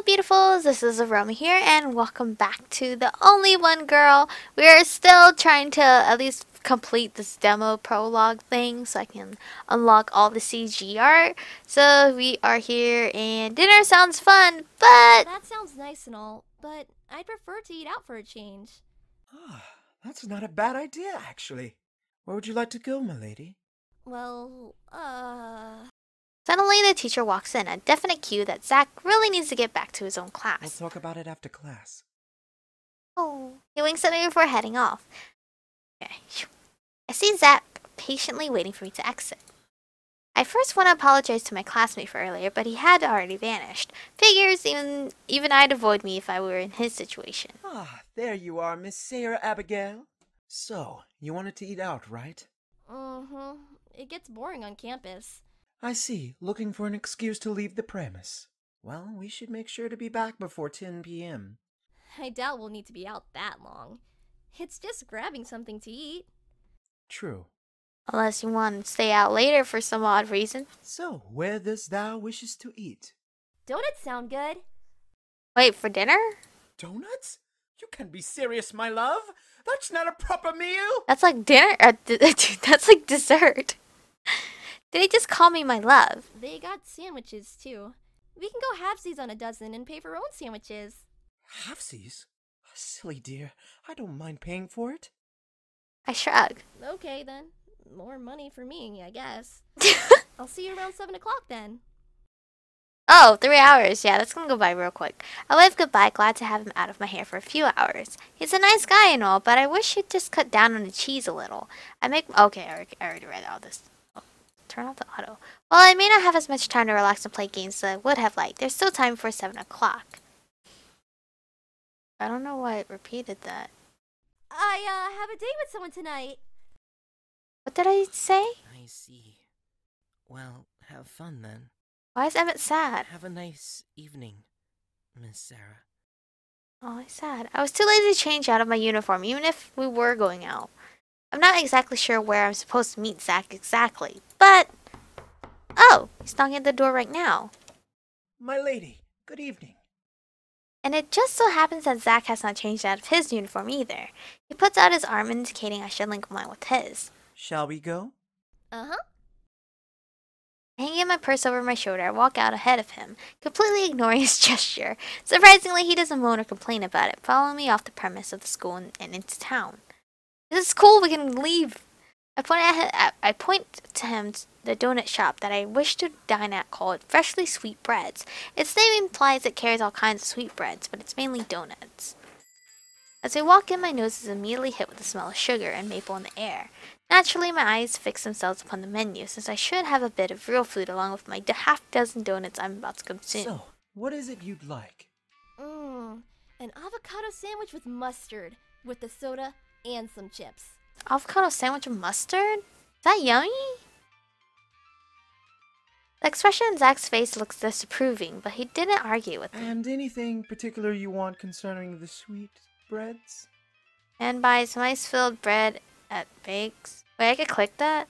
Hello beautifuls, this is Aromie here and welcome back to The Only One Girl. We are still trying to at least complete this demo prologue thing so I can unlock all the CG art. So we are here and dinner sounds fun, but... That sounds nice and all, but I'd prefer to eat out for a change. Ah, that's not a bad idea, actually. Where would you like to go, my lady? Well, Suddenly the teacher walks in, a definite cue that Zach really needs to get back to his own We'll class. talk about it after class. Oh, he winks at me before heading off. Okay. I see Zach patiently waiting for me to exit. I first want to apologize to my classmate for earlier, but he had already vanished. Figures even I'd avoid me if I were in his situation. Ah, there you are, Miss Sarah Abigail. So, you wanted to eat out, right? it gets boring on campus. I see, looking for an excuse to leave the premise. Well, we should make sure to be back before 10 p.m. I doubt we'll need to be out that long. It's just grabbing something to eat. True. Unless you want to stay out later for some odd reason. So, where dost thou wishes to eat? Donuts sound good. Wait, for dinner? Donuts? You can't be serious, my love. That's not a proper meal. That's like dinner? That's like dessert. Did he just call me my love? They got sandwiches, too. We can go halfsies on a dozen and pay for our own sandwiches. Halfsies? Silly dear, I don't mind paying for it. I shrug. Okay, then. More money for me, I guess. I'll see you around 7 o'clock, then. Oh, 3 hours. Yeah, that's gonna go by real quick. I wave goodbye, glad to have him out of my hair for a few hours. He's a nice guy and all, but I wish he'd just cut down on the cheese a little. Okay, I already read all this. Oh, turn off the auto. Well, I may not have as much time to relax and play games as I would have liked. There's still time before 7 o'clock. I don't know why it repeated that. I have a date with someone tonight. What did I say? I see. Well, have fun then. Why is Emmett sad? Have a nice evening, Miss Sarah. Oh, he's sad. I was too lazy to change out of my uniform, even if we were going out. I'm not exactly sure where I'm supposed to meet Zach exactly, but... Oh, he's knocking at the door right now. My lady, good evening. And it just so happens that Zach has not changed out of his uniform either. He puts out his arm indicating I should link mine with his. Shall we go? Uh-huh. Hanging my purse over my shoulder, I walk out ahead of him, completely ignoring his gesture. Surprisingly, he doesn't moan or complain about it, following me off the premise of the school and into town. This is cool, we can leave. I point to him the donut shop that I wish to dine at called Freshly Sweet Breads. Its name implies it carries all kinds of sweetbreads, but it's mainly donuts. As I walk in, my nose is immediately hit with the smell of sugar and maple in the air. Naturally, my eyes fix themselves upon the menu, since I should have a bit of real food along with my half-dozen donuts I'm about to consume. So, what is it you'd like? An avocado sandwich with mustard, with the soda and some chips. Avocado sandwich with mustard? Is that yummy? The expression on Zach's face looks disapproving, but he didn't argue with me. And anything particular you want concerning the sweet breads? And buy some ice-filled bread at Bakes. Wait, I could click that?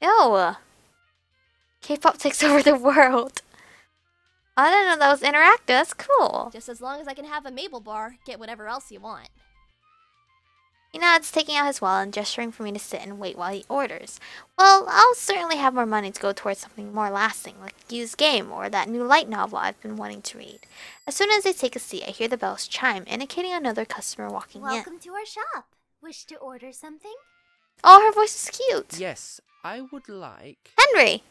Ew! K-pop takes over the world. I didn't know that was interactive. That's cool. Just as long as I can have a maple bar, get whatever else you want. He nods, taking out his wallet and gesturing for me to sit and wait while he orders. Well, I'll certainly have more money to go towards something more lasting, like a used game or that new light novel I've been wanting to read. As soon as I take a seat, I hear the bells chime, indicating another customer walking in. Welcome to our shop. Wish to order something? Oh, her voice is cute. Yes, I would like... Henry!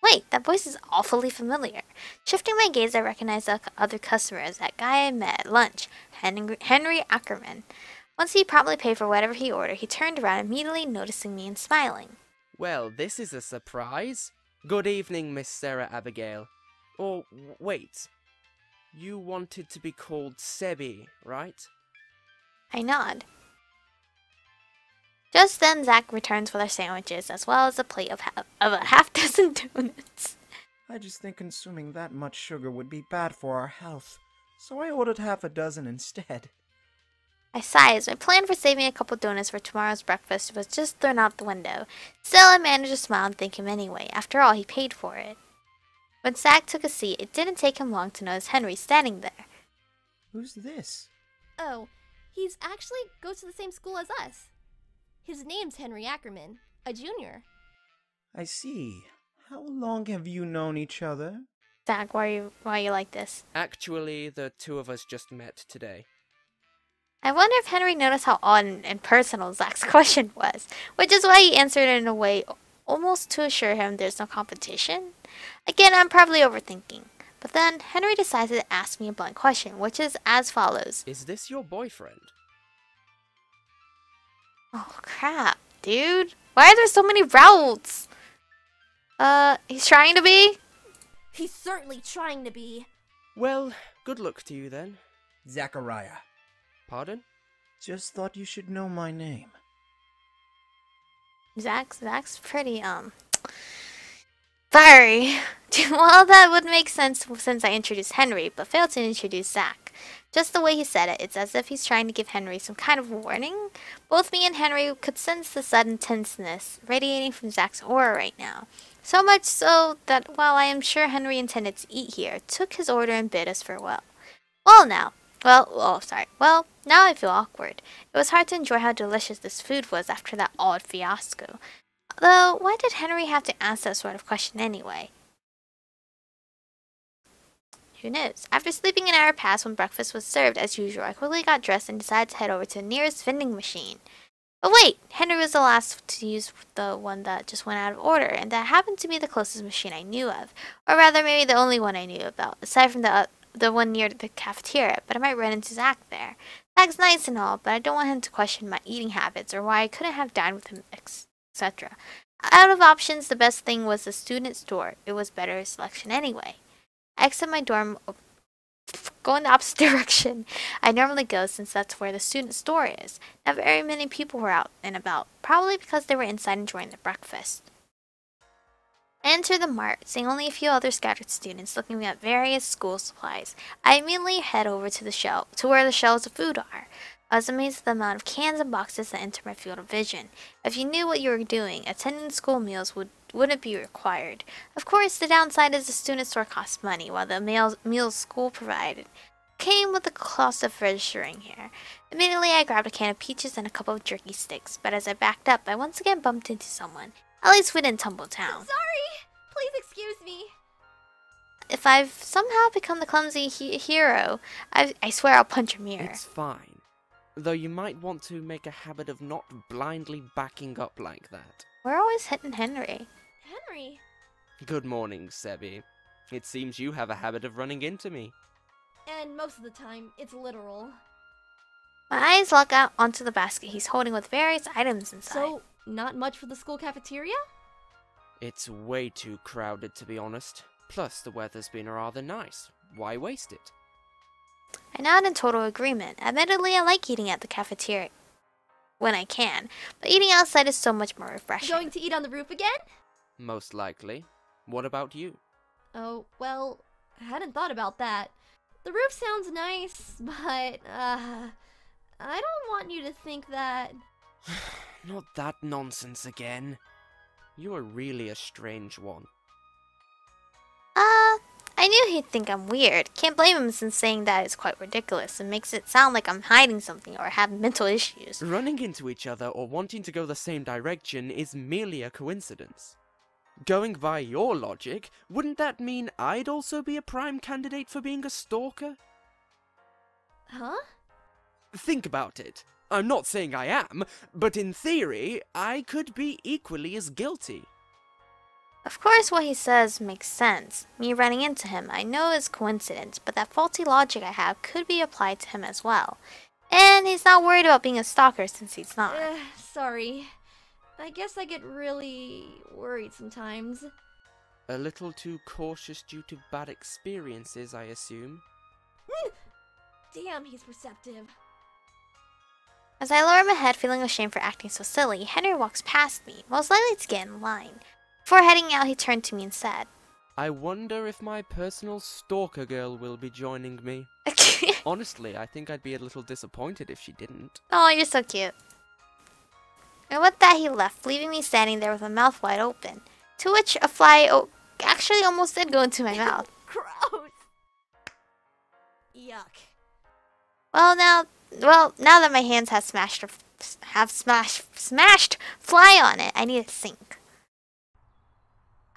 Wait, that voice is awfully familiar. Shifting my gaze, I recognize the other customer as that guy I met at lunch, Henry Ackerman. Once he promptly paid for whatever he ordered, he turned around, immediately noticing me and smiling. Well, this is a surprise. Good evening, Miss Sarah Abigail. Or, wait. You wanted to be called Sebi, right? I nod. Just then, Zach returns with our sandwiches, as well as a plate of a half-dozen donuts. I just think consuming that much sugar would be bad for our health, so I ordered half a dozen instead. I sighed as my plan for saving a couple donuts for tomorrow's breakfast was just thrown out the window. Still, I managed to smile and thank him anyway. After all, he paid for it. When Zach took a seat, it didn't take him long to notice Henry standing there. Who's this? Oh, he's actually goes to the same school as us. His name's Henry Ackerman, a junior. I see. How long have you known each other? Zach, why are you like this? Actually, the two of us just met today. I wonder if Henry noticed how odd and personal Zach's question was, which is why he answered it in a way almost to assure him there's no competition. Again, I'm probably overthinking. But then, Henry decided to ask me a blunt question, which is as follows. Is this your boyfriend? Oh, crap, dude. Why are there so many routes? He's trying to be? He's certainly trying to be. Well, good luck to you then. Zachariah. Pardon? Just thought you should know my name. Zach's pretty, fiery. Well, that would make sense since I introduced Henry, but failed to introduce Zach. Just the way he said it, it's as if he's trying to give Henry some kind of warning. Both me and Henry could sense the sudden tenseness radiating from Zach's aura right now. So much so that while I am sure Henry intended to eat here, took his order and bid us farewell. Well, now I feel awkward. It was hard to enjoy how delicious this food was after that odd fiasco. Though, why did Henry have to ask that sort of question anyway? Who knows? After sleeping an hour past when breakfast was served as usual, I quickly got dressed and decided to head over to the nearest vending machine. But wait! Henry was the last to use the one that just went out of order, and that happened to be the closest machine I knew of. Or rather, maybe the only one I knew about, aside from the one near the cafeteria, but I might run into Zach there. Zach's nice and all, but I don't want him to question my eating habits or why I couldn't have dined with him, etc. Out of options, the best thing was the student store. It was better selection anyway. I exit my dorm, go in the opposite direction I normally go since that's where the student store is. Not very many people were out and about, probably because they were inside enjoying their breakfast. I enter the mart, seeing only a few other scattered students looking at various school supplies. I immediately head over to where the shelves of food are. I was amazed at the amount of cans and boxes that entered my field of vision. If you knew what you were doing, attending school meals wouldn't be required. Of course, the downside is the student store costs money, while the meals school provided came with the cost of registering here. Immediately, I grabbed a can of peaches and a couple of jerky sticks, but as I backed up, I once again bumped into someone. At least we didn't tumble down. Sorry! Please excuse me. If I've somehow become the clumsy hero, I swear I'll punch a mirror. It's fine. Though you might want to make a habit of not blindly backing up like that. We're always hitting Henry. Henry? Good morning, Sebi. It seems you have a habit of running into me. And most of the time, it's literal. My eyes lock out onto the basket he's holding with various items inside. So, not much for the school cafeteria? It's way too crowded, to be honest. Plus, the weather's been rather nice. Why waste it? I nod in total agreement. Admittedly, I like eating at the cafeteria when I can, but eating outside is so much more refreshing. Going to eat on the roof again? Most likely. What about you? Oh, well, I hadn't thought about that. The roof sounds nice, but, I don't want you to think that... Not that nonsense again. You are really a strange one. I knew he'd think I'm weird. Can't blame him since saying that is quite ridiculous and makes it sound like I'm hiding something or have mental issues. Running into each other or wanting to go the same direction is merely a coincidence. Going by your logic, wouldn't that mean I'd also be a prime candidate for being a stalker? Huh? Think about it. I'm not saying I am, but in theory, I could be equally as guilty. Of course, what he says makes sense. Me running into him, I know is coincidence, but that faulty logic I have could be applied to him as well. And he's not worried about being a stalker since he's not. Sorry. I guess I get really worried sometimes. A little too cautious due to bad experiences, I assume. Damn, he's receptive. As I lower my head, feeling ashamed for acting so silly, Henry walks past me, most likely to get in line. Before heading out, he turned to me and said, I wonder if my personal stalker girl will be joining me. Honestly, I think I'd be a little disappointed if she didn't. Oh, you're so cute. And with that, he left, leaving me standing there with my mouth wide open. To which a fly actually almost did go into my mouth. Gross. Yuck. Well, now that my hands have smashed fly on it, I need a sink.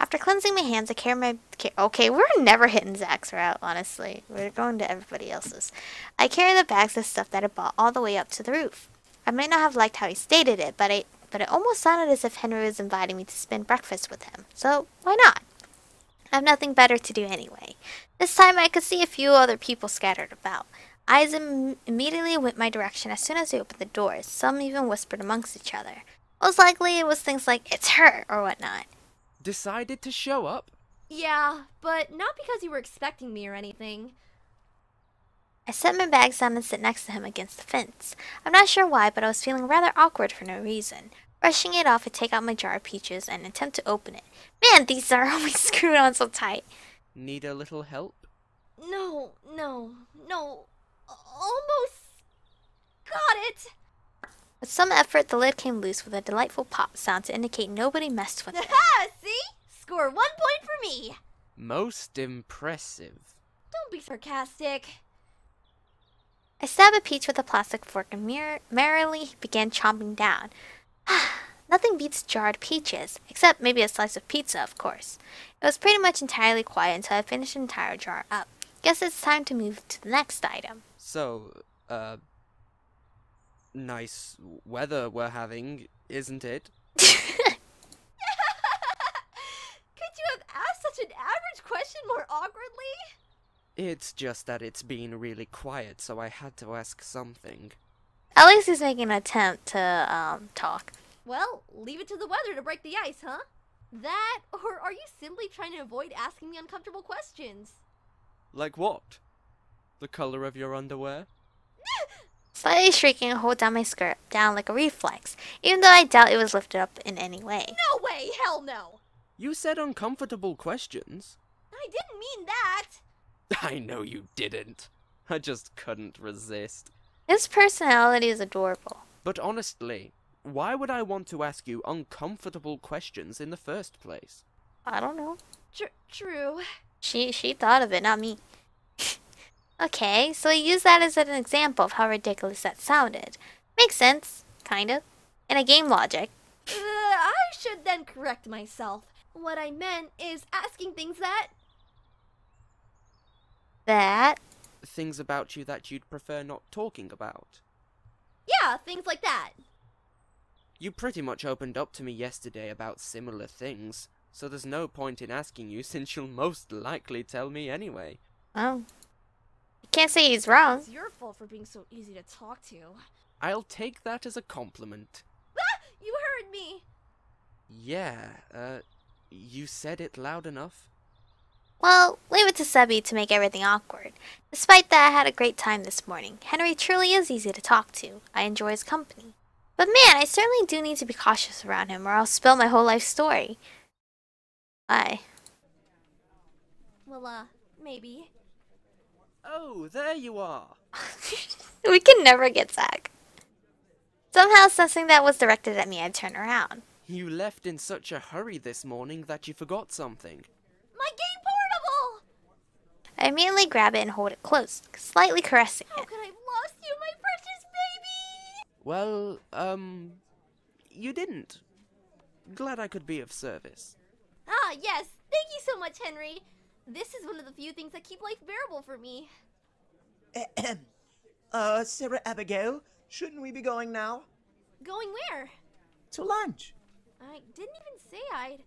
After cleansing my hands, I carry my... Okay, we're never hitting Zach's route, honestly. We're going to everybody else's. I carry the bags of stuff that I bought all the way up to the roof. I may not have liked how he stated it, but it almost sounded as if Henry was inviting me to spend breakfast with him. So, why not? I have nothing better to do anyway. This time I could see a few other people scattered about. Eyes immediately went my direction as soon as I opened the doors. Some even whispered amongst each other. Most likely it was things like, "It's her," or whatnot. Decided to show up? Yeah, but not because you were expecting me or anything. I set my bags down and sit next to him against the fence. I'm not sure why, but I was feeling rather awkward for no reason. Brushing it off, I take out my jar of peaches and attempt to open it. Man, these are always screwed on so tight. Need a little help? No. Almost got it. With some effort, the lid came loose with a delightful pop sound to indicate nobody messed with it. See? Score 1 point for me. Most impressive. Don't be sarcastic. I stabbed a peach with a plastic fork and merrily began chomping down. Nothing beats jarred peaches, except maybe a slice of pizza, of course. It was pretty much entirely quiet until I finished the entire jar up. Guess it's time to move to the next item. So, nice weather we're having, isn't it? Could you have asked such an average question more awkwardly? It's just that it's been really quiet, so I had to ask something. At least he's making an attempt to talk. Well, leave it to the weather to break the ice, huh? That, or are you simply trying to avoid asking me uncomfortable questions? Like what? The color of your underwear? Slightly shrieking, I hold down my skirt, down like a reflex, even though I doubt it was lifted up in any way. No way, hell no! You said uncomfortable questions. I didn't mean that! I know you didn't. I just couldn't resist. His personality is adorable. But honestly, why would I want to ask you uncomfortable questions in the first place? I don't know. True. She thought of it, not me. Okay, so I use that as an example of how ridiculous that sounded. Makes sense, kind of. In a game logic. I should then correct myself. What I meant is asking things That? Things about you that you'd prefer not talking about. Yeah, things like that. You pretty much opened up to me yesterday about similar things, so there's no point in asking you since you'll most likely tell me anyway. Oh. You can't say he's wrong. It's your fault for being so easy to talk to. I'll take that as a compliment. Ah! You heard me! Yeah, you said it loud enough. Well, leave it to Sebby to make everything awkward. Despite that, I had a great time this morning. Henry truly is easy to talk to. I enjoy his company. But man, I certainly do need to be cautious around him or I'll spill my whole life story. Why? Well, maybe. Oh, there you are. We can never get Zach. Somehow, sensing that was directed at me, I turned around. You left in such a hurry this morning that you forgot something. My game portable! I immediately grab it and hold it close, slightly caressing How it. could I have lost you, my precious baby? Well, you didn't. Glad I could be of service. Ah, yes. Thank you so much, Henry. This is one of the few things that keep life bearable for me. Sarah Abigail, shouldn't we be going now? Going where? To lunch. I didn't even say I'd...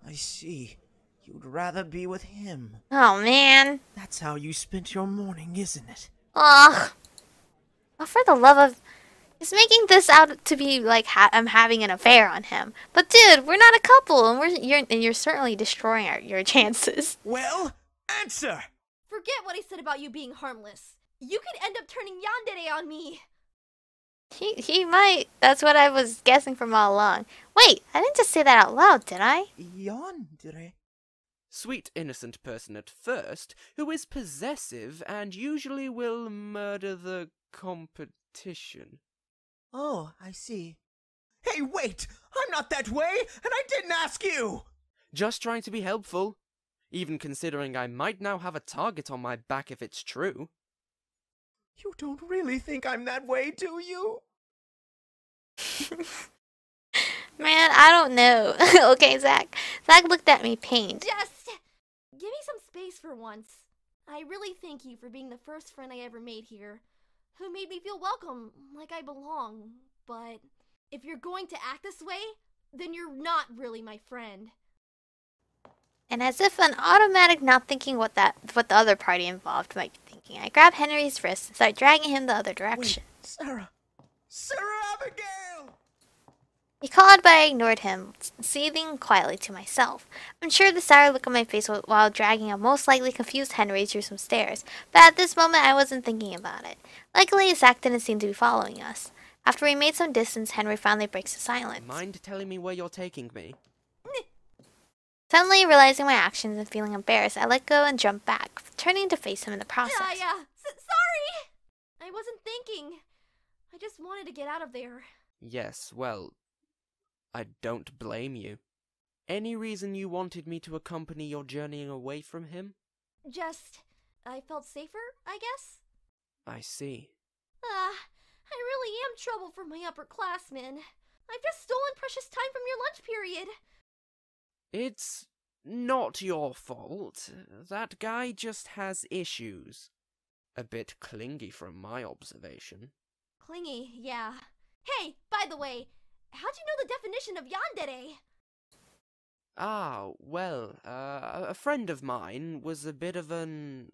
I see. You'd rather be with him. Oh, man. That's how you spent your morning, isn't it? Ugh. Oh, for the love of... He's making this out to be like I'm having an affair on him. But dude, we're not a couple, and you're certainly destroying your chances. Well, answer! Forget what I said about you being harmless. You could end up turning yandere on me. He might. That's what I was guessing from all along. Wait, I didn't just say that out loud, did I? Yandere? Sweet, innocent person at first, who is possessive and usually will murder the competition. Oh, I see. Hey, wait! I'm not that way, and I didn't ask you! Just trying to be helpful, even considering I might now have a target on my back if it's true. You don't really think I'm that way, do you? Man, I don't know. Okay, Zach. Zach looked at me pained. Just give me some space for once. I really thank you for being the first friend I ever made here, who made me feel welcome, like I belong. But if you're going to act this way, then you're not really my friend. And as if an automatic not thinking what the other party involved might be thinking, I grabbed Henry's wrist and started dragging him the other direction. Wait, Sarah! Sarah Abigail! He called, but I ignored him, seething quietly to myself. I'm sure the sour look on my face while dragging a most likely confused Henry through some stairs, but at this moment I wasn't thinking about it. Luckily, Zach didn't seem to be following us. After we made some distance, Henry finally breaks the silence. Mind telling me where you're taking me? Suddenly realizing my actions and feeling embarrassed, I let go and jumped back, turning to face him in the process. Sorry! I wasn't thinking. I just wanted to get out of there. Yes, well, I don't blame you. Any reason you wanted me to accompany your journeying away from him? I felt safer, I guess? I see. I really am trouble for my upperclassmen. I've just stolen precious time from your lunch period. It's not your fault. That guy just has issues. A bit clingy from my observation. Clingy, yeah. Hey, by the way, how'd you know the definition of yandere? A friend of mine was a bit of an...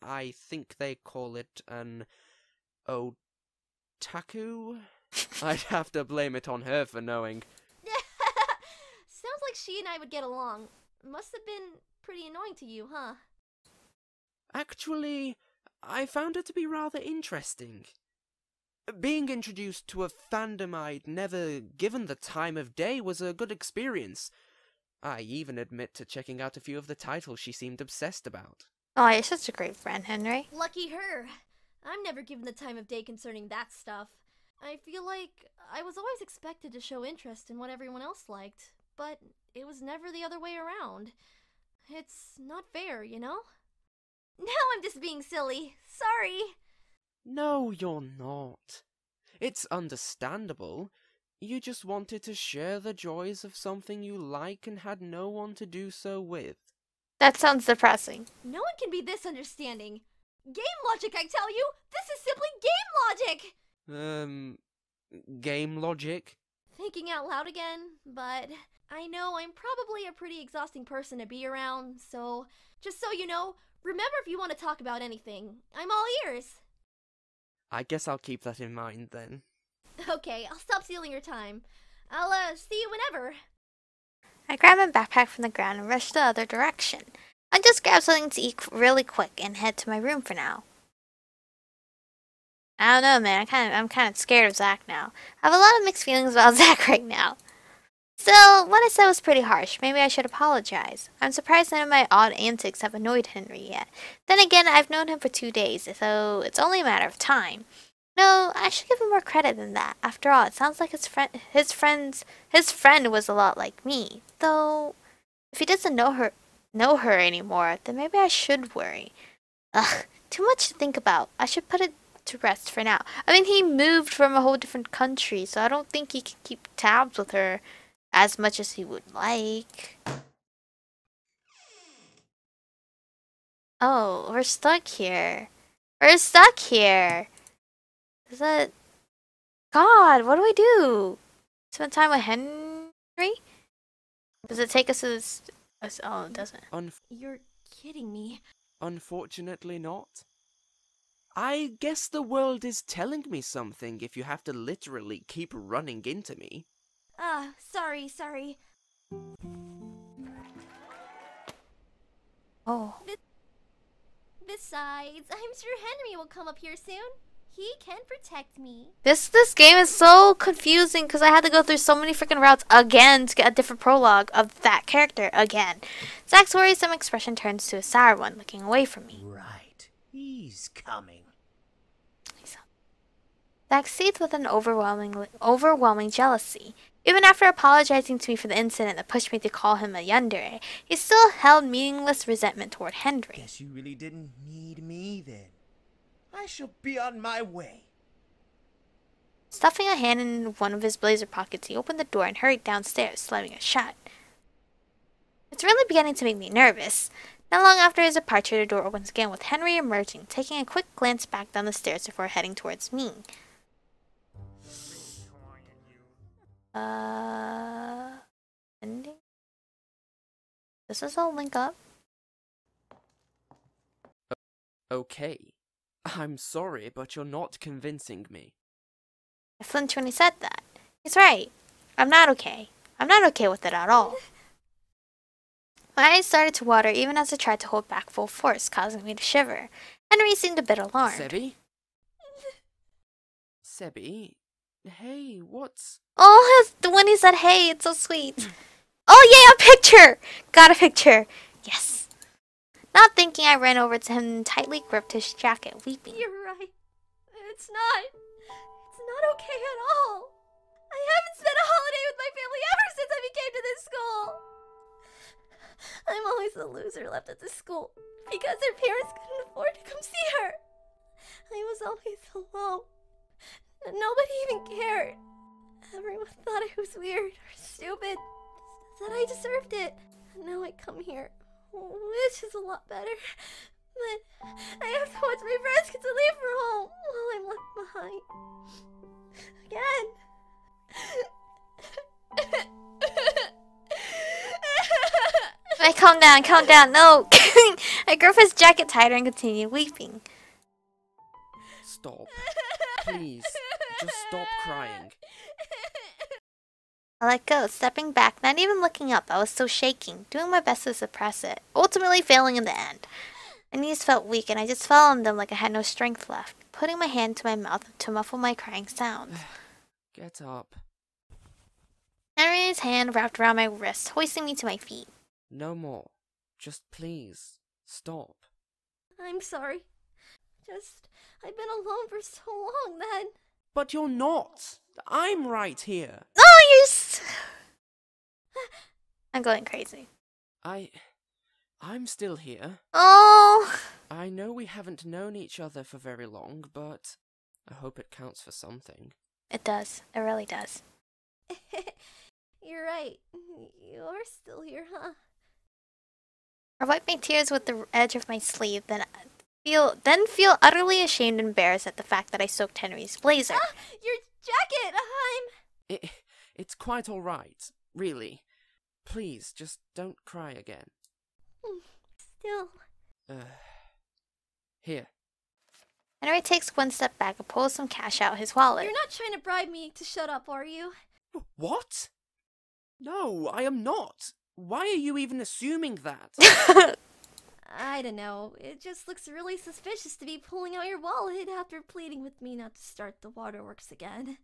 I think they call it an... otaku? I'd have to blame it on her for knowing. Sounds like she and I would get along. Must have been pretty annoying to you, huh? Actually, I found it to be rather interesting. Being introduced to a fandom I'd never given the time of day was a good experience. I even admit to checking out a few of the titles she seemed obsessed about. Oh, you're such a great friend, Henry. Lucky her. I'm never given the time of day concerning that stuff. I feel like I was always expected to show interest in what everyone else liked, but it was never the other way around. It's not fair, you know? Now I'm just being silly. Sorry. No, you're not. It's understandable. You just wanted to share the joys of something you like and had no one to do so with. That sounds depressing. No one can be this understanding. Game logic, I tell you! This is simply game logic! Game logic? Thinking out loud again, but I know I'm probably a pretty exhausting person to be around, so just so you know, remember if you want to talk about anything. I'm all ears. I guess I'll keep that in mind then. Okay, I'll stop stealing your time. I'll see you whenever. I grabbed my backpack from the ground and rushed the other direction. I just grabbed something to eat really quick and head to my room for now. I don't know, man. I'm kind of scared of Zach now. I have a lot of mixed feelings about Zach right now. Still, what I said was pretty harsh. Maybe I should apologize. I'm surprised none of my odd antics have annoyed Henry yet. Then again, I've known him for 2 days, so it's only a matter of time. No, I should give him more credit than that. After all, it sounds like his friend was a lot like me. Though, if he doesn't know her anymore, then maybe I should worry. Ugh, too much to think about. I should put it to rest for now. I mean, he moved from a whole different country, so I don't think he can keep tabs with her as much as he would like. Oh, we're stuck here. We're stuck here. Is that... God, what do we do? Spend time with Henry? Does it take us to this... Oh, it doesn't. You're kidding me. Unfortunately not. I guess the world is telling me something if you have to literally keep running into me. Sorry. Oh. Besides, I'm sure Henry will come up here soon. He can protect me. This game is so confusing because I had to go through so many freaking routes again to get a different prologue of that character again. Zach's worrisome expression turns to a sour one, looking away from me. Right. He's coming. Zach seethed with an overwhelming jealousy. Even after apologizing to me for the incident that pushed me to call him a yandere, he still held meaningless resentment toward Henry. Guess you really didn't need me then. I shall be on my way. Stuffing a hand in one of his blazer pockets, he opened the door and hurried downstairs, slamming it shut. It's really beginning to make me nervous. Not long after his departure, the door opens again with Henry emerging, taking a quick glance back down the stairs before heading towards me. Ending? Does this all link up? Okay. I'm sorry, but you're not convincing me. I flinched when he said that. He's right. I'm not okay. I'm not okay with it at all. My eyes started to water even as I tried to hold back full force, causing me to shiver. Henry seemed a bit alarmed. Sebi? Sebi? Hey, what's... Oh, when he said hey, it's so sweet. Oh yeah, a picture! Got a picture. Yes. Not thinking, I ran over to him and tightly gripped his jacket, weeping. You're right. It's not okay at all. I haven't spent a holiday with my family ever since I came to this school. I'm always the loser left at this school because their parents couldn't afford to come see her. I was always alone. Nobody even cared. Everyone thought I was weird or stupid, that I deserved it. And now I come here, which is a lot better. But I have to watch my friends get to leave for home while I'm left behind. Again. Wait, calm down, no! I gripped his jacket tighter and continued weeping. Stop. Please, just stop crying. I let go, stepping back, not even looking up. I was still shaking, doing my best to suppress it, ultimately failing in the end. My knees felt weak, and I just fell on them like I had no strength left, putting my hand to my mouth to muffle my crying sounds. Get up. Henry's hand wrapped around my wrist, hoisting me to my feet. No more. Just please, stop. I'm sorry. I've been alone for so long that... But you're not. I'm right here. No, I'm going crazy. I'm still here. Oh! I know we haven't known each other for very long, but I hope it counts for something. It does. It really does. You're right. You're still here, huh? I wipe my tears with the edge of my sleeve, then feel utterly ashamed and embarrassed at the fact that I soaked Henry's blazer. Ah, your jacket! It's quite all right, really. Please, just don't cry again. Still. Here. Henry takes one step back and pulls some cash out of his wallet. You're not trying to bribe me to shut up, are you? What? No, I am not. Why are you even assuming that? I don't know. It just looks really suspicious to be pulling out your wallet after pleading with me not to start the waterworks again.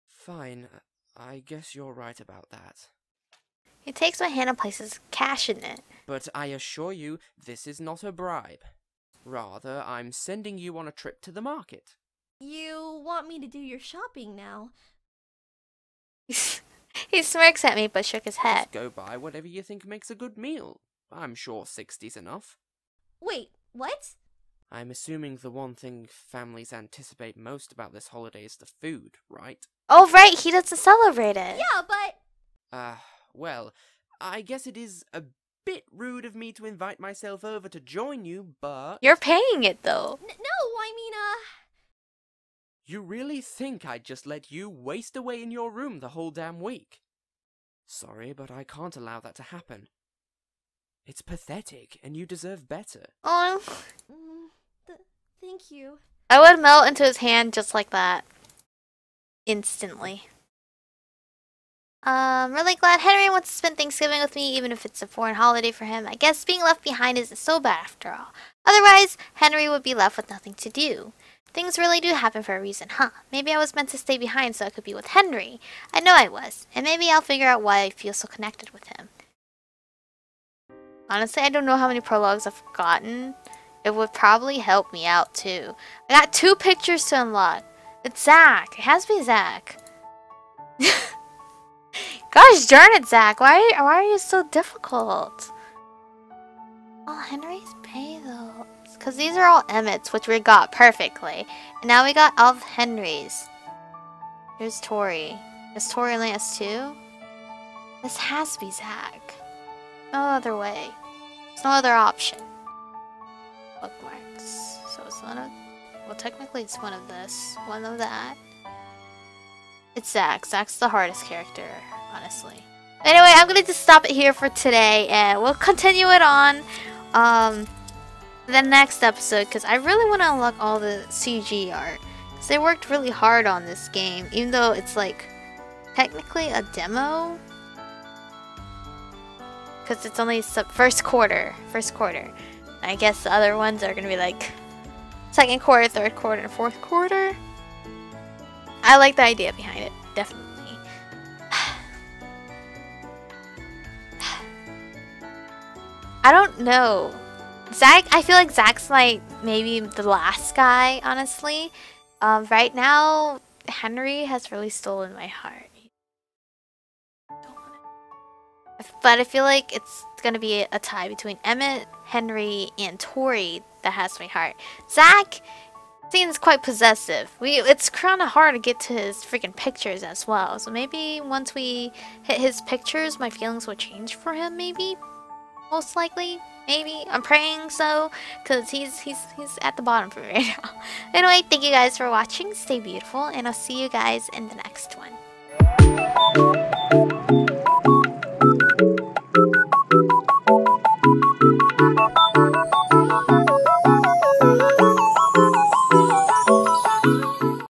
Fine. I guess you're right about that. He takes my hand and places cash in it. But I assure you, this is not a bribe. Rather, I'm sending you on a trip to the market. You want me to do your shopping now? He smirks at me but shook his head. Just go buy whatever you think makes a good meal. I'm sure 60's enough. Wait, what? I'm assuming the one thing families anticipate most about this holiday is the food, right? Oh right, he doesn't celebrate it. Yeah, but... Well, I guess it is a bit rude of me to invite myself over to join you, but... You're paying it though. No, I mean, You really think I'd just let you waste away in your room the whole damn week? Sorry, but I can't allow that to happen. It's pathetic, and you deserve better. Oh, thank you. I would melt into his hand just like that. Instantly. Really glad Henry wants to spend Thanksgiving with me, even if it's a foreign holiday for him. I guess being left behind isn't so bad after all. Otherwise, Henry would be left with nothing to do. Things really do happen for a reason, huh? Maybe I was meant to stay behind so I could be with Henry. I know I was. And maybe I'll figure out why I feel so connected with him. Honestly, I don't know how many prologues I've gotten. It would probably help me out too. I got 2 pictures to unlock. It's Zach. It has to be Zach. Gosh darn it, Zach. Why are you so difficult? Oh, Henry's pay though. Because these are all Emmett's, which we got perfectly. And now we got all of Henry's. Here's Tori. Is Tori only has 2? This has to be Zach. No other way. There's no other option. Bookmarks. So it's one of... Well, technically it's one of this. One of that. It's Zach. Zach's the hardest character, honestly. Anyway, I'm gonna just stop it here for today. And we'll continue it on the next episode. Because I really want to unlock all the CG art. Because they worked really hard on this game. Even though it's like... technically a demo. Because it's only first quarter. I guess the other ones are gonna be like second quarter, third quarter, and fourth quarter. I like the idea behind it, definitely. I don't know. Zach, I feel like Zach's like maybe the last guy, honestly. Right now, Henry has really stolen my heart. But I feel like it's gonna be a tie between Emmett, Henry, and Tori that has my heart. Zach seems quite possessive. It's kind of hard to get to his freaking pictures as well. So maybe once we hit his pictures, my feelings will change for him. Maybe, most likely. Maybe I'm praying so, cause he's at the bottom for me right now. Anyway, thank you guys for watching. Stay beautiful, and I'll see you guys in the next one.